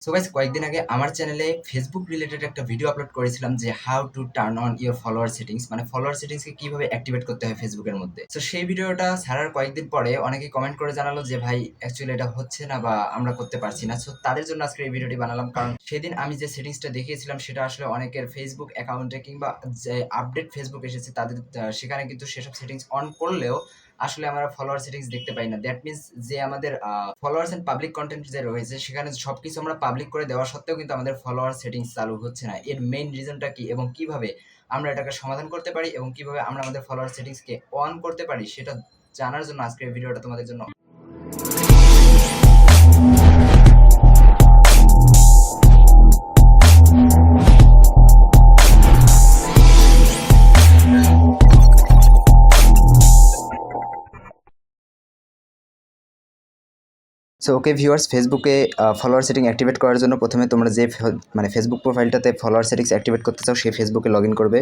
So guys কয়েকদিন আগে আমার চ্যানেলে ফেসবুক রিলেটেড একটা ভিডিও আপলোড করেছিলাম যে how to turn on your follower settings, মানে ফলোয়ার সেটিংসকে কিভাবে অ্যাক্টিভেট করতে হয় ফেসবুকের মধ্যে। তো সেই ভিডিওটা ছাড়ার কয়েকদিন পরে অনেকে কমেন্ট করে জানালো যে ভাই অ্যাকচুয়ালি এটা হচ্ছে না বা আমরা করতে পারছি না। সো তাদের জন্য আজকে এই ভিডিওটি বানালাম, কারণ সেদিন আমি যে সেটিংসটা দেখিয়েছিলাম সেটা আসলে অনেকের ফেসবুক অ্যাকাউন্টে কিংবা যে আপডেট ফেসবুক এসেছে তাদের সেখানে কিন্তু সেসব সেটিংস অন করলেও আসলে আমরা ফলোয়ার সেটিংস দেখতে পাই না। দ্যাট মিনস যে আমাদের ফলোয়ার্স এন্ড পাবলিক কন্টেন্ট যে রয়েছে সেখানে সবকিছু আমরা পাবলিক করে দেওয়া সত্ত্বেও কিন্তু আমাদের ফলোয়ার সেটিংস চালু হচ্ছে না। এর মেইন রিজনটা কি এবং কিভাবে আমরা এটাকে সমাধান করতে পারি এবং কিভাবে আমরা আমাদের ফলোয়ার সেটিংসকে অন করতে পারি সেটা জানার জন্য আজকের ভিডিওটা তোমাদের জন্য। সো ওকে ভিউয়ার্স, ফেসবুকে ফলোয়ার সেটিং অ্যাক্টিভেট করার জন্য প্রথমে তোমরা যে মানে ফেসবুক প্রোফাইলটাতে ফলোয়ার সেটিংস অ্যাক্টিভেট করতে চাও সেই ফেসবুকে লগ ইন করবে।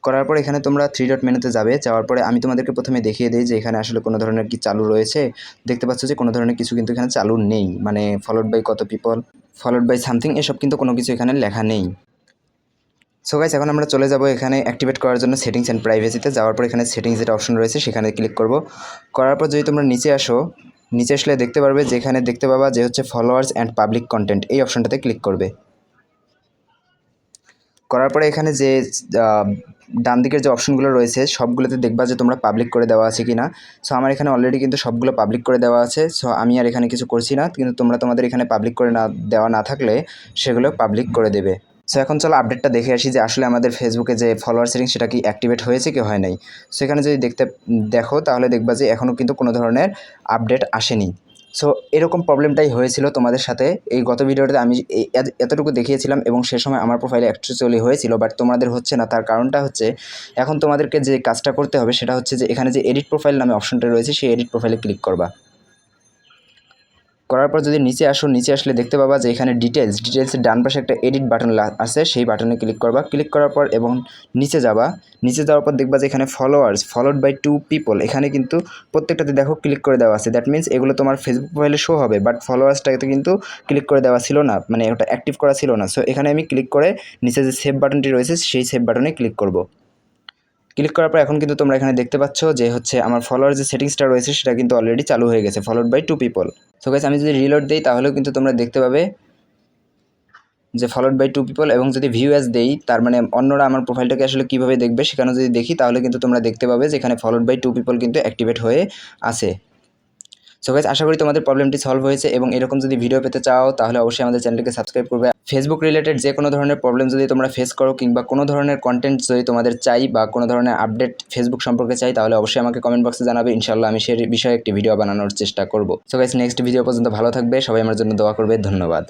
করার পর এখানে তোমরা থ্রি ডট মেনুতে যাবে। যাওয়ার পরে আমি তোমাদেরকে প্রথমে দেখিয়ে দিই যে এখানে আসলে কোনো ধরনের কি চালু রয়েছে। দেখতে পাচ্ছ যে কোনো ধরনের কিছু কিন্তু এখানে চালু নেই, মানে ফলোড বাই কত পিপল, ফলোড বাই সামথিং, এসব কিন্তু কোনো কিছু এখানে লেখা নেই। সো গাইস, এখন আমরা চলে যাব এখানে অ্যাক্টিভেট করার জন্য সেটিংস অ্যান্ড প্রাইভেসিতে। যাওয়ার পর এখানে সেটিংস যেটা অপশন রয়েছে সেখানে ক্লিক করব। করার পর যদি তোমরা নিচে আসো, নিচে আসলে দেখতে পারবে যে এখানে দেখতে পাবা যে হচ্ছে ফলোয়ার্স অ্যান্ড পাবলিক কন্টেন্ট, এই অপশনটাতে ক্লিক করবে। করার পরে এখানে যে ডান দিকের যে অপশনগুলো রয়েছে সবগুলোতে দেখবা যে তোমরা পাবলিক করে দেওয়া আছে কি না। সো আমার এখানে অলরেডি কিন্তু সবগুলো পাবলিক করে দেওয়া আছে। সো আমি আর এখানে কিছু করছি না, কিন্তু তোমরা তোমাদের এখানে পাবলিক করে না দেওয়া না থাকলে সেগুলো পাবলিক করে দেবে। সো এখন চলো আপডেটটা দেখে আসি যে আসলে আমাদের ফেসবুকে যে ফলোয়ার সেটিং সেটা কি অ্যাক্টিভেট হয়েছে কি হয় নাই। সো এখানে যদি দেখো তাহলে দেখবা যে এখনও কিন্তু কোনো ধরনের আপডেট আসেনি। সো এরকম প্রবলেমটাই হয়েছিল তোমাদের সাথে। এই গত ভিডিওটাতে আমি এতটুকু দেখিয়েছিলাম এবং সে সময় আমার প্রোফাইলে অ্যাকচুয়ালি হয়েছিল, বাট তোমাদের হচ্ছে না। তার কারণটা হচ্ছে এখন তোমাদেরকে যে কাজটা করতে হবে সেটা হচ্ছে যে এখানে যে এডিট প্রোফাইল নামে অপশনটা রয়েছে সেই এডিট প্রোফাইলে ক্লিক করবা। করার পর যদি নিচে আসো, নিচে আসলে দেখতে পাবা যে এখানে ডিটেলসের ডান পাশে একটা এডিট বাটন আছে, সেই বাটনে ক্লিক করবা। ক্লিক করার পর এবং নিচে যাবা। নিচে যাওয়ার পর দেখবা যে এখানে ফলোয়ার্স ফলোড বাই 2 পিপল, এখানে কিন্তু প্রত্যেকটাতে দেখো ক্লিক করে দেওয়া আছে। দ্যাট মিনস এগুলো তোমার ফেসবুক প্রোফাইলে শো হবে, বাট ফলোয়ার্সটাতে কিন্তু ক্লিক করে দেওয়া ছিল না, মানে ওটা অ্যাক্টিভ করা ছিল না। সো এখানে আমি ক্লিক করে নিচে যে সেভ বাটনটি রয়েছে সেই সেভ বাটনে ক্লিক করব। ক্লিক করার পর এখন কিন্তু তোমরা এখানে দেখতে পাচ্ছ যে হচ্ছে আমার ফলোয়ার যে সেটিংসটা রয়েছে সেটা কিন্তু অলরেডি চালু হয়ে গেছে, followed by 2 people. So guys, আমি যদি রিলোড দিই তাহলেও কিন্তু তোমরা দেখতে পাবে যে ফলোড বাই 2 পিপল, এবং যদি ভিউ অ্যাজ দেই তার মানে অন্যরা আমার প্রোফাইলটাকে আসলে কীভাবে দেখবে সেখানে যদি দেখি তাহলে কিন্তু তোমরা দেখতে পাবে যে এখানে ফলোড বাই 2 পিপল কিন্তু অ্যাক্টিভেট হয়ে আছে। সো গাইস, আশা করি তোমাদের প্রবলেমটি সলভ হয়েছে, এবং এরকম যদি ভিডিও পেতে চাও তাহলে অবশ্যই আমাদের চ্যানেলকে সাবস্ক্রাইব করবে। ফেসবুক রিলেটেড যে কোনো ধরনের প্রবলেম যদি তোমরা ফেস করো কিংবা কোনো ধরনের কন্টেন্ট যদি তোমাদের চাই বা কোনো ধরনের আপডেট ফেসবুক সম্পর্কে চাই তাহলে অবশ্যই আমাকে কমেন্ট বক্সে জানাবে। ইনশাআল্লাহ আমি সেই বিষয়ে একটি ভিডিও বানানোর চেষ্টা করব। সো গাইস, নেক্সট ভিডিও পর্যন্ত ভালো থাকবে সবাই, আমার জন্য দোয়া করবে। ধন্যবাদ।